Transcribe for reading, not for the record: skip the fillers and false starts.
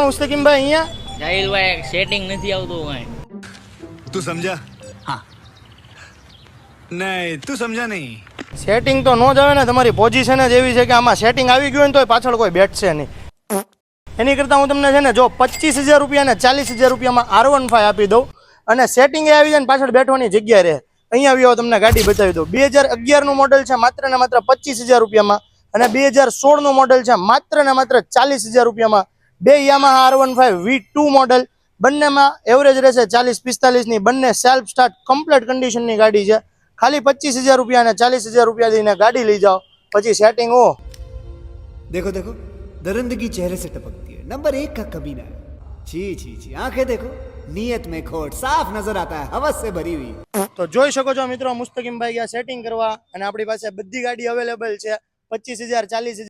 મુસ્તકીમભાઈ અહીંયા? જાહિલભાઈ સેટિંગ નથી આવતું કાંઈ. तू समझा? हाँ नहीं तू समझा नहीं. સેટિંગ તો નો જ આવે ને, તમારી પોઝિશન જ એવી છે કે આમાં સેટિંગ આવી ગયું હોય ને તોય પાછળ કોઈ બેઠશે નહીં. એની કરતાં હું તમને છે ને જો 25,000 રૂપિયા ને 40,000 રૂપિયામાં R15 આપી દઉં અને સેટિંગ એ આવી જાય ને પાછળ બેઠવાની જગ્યા રહે. અહીંયા આવી આવો, તમને ગાડી બતાવી દઉં. 2011નું મોડલ છે માત્ર ને માત્ર 25,000 રૂપિયામાં અને 2016નું મોડલ છે માત્ર ને માત્ર 40,000 રૂપિયામાં. બે યામાહા R15 V2 મોડલ, બંનેમાં એવરેજ રહેશે 40-45 ની. બંને સેલ્ફ સ્ટાર્ટ કમ્પ્લીટ કન્ડિશનની ગાડી છે. ખાલી 25,000 રૂપિયા અને 40,000 રૂપિયા દઈને ગાડી લઈ જાઓ, પછી સેટિંગ હો. देखो देखो दरिंदगी चेहरे से टपकती है, नंबर 1 का कमीना है. छी छी छी, आंखें देखो, नियत में खोट साफ नजर आता है, हवस से भरी हुई. તો જોઈ શકો છો મિત્રો, મુસ્તકીમભાઈ ગયા સેટિંગ કરવા અને આપણી પાસે બધી ગાડી અવેલેબલ છે. 25,000 40,000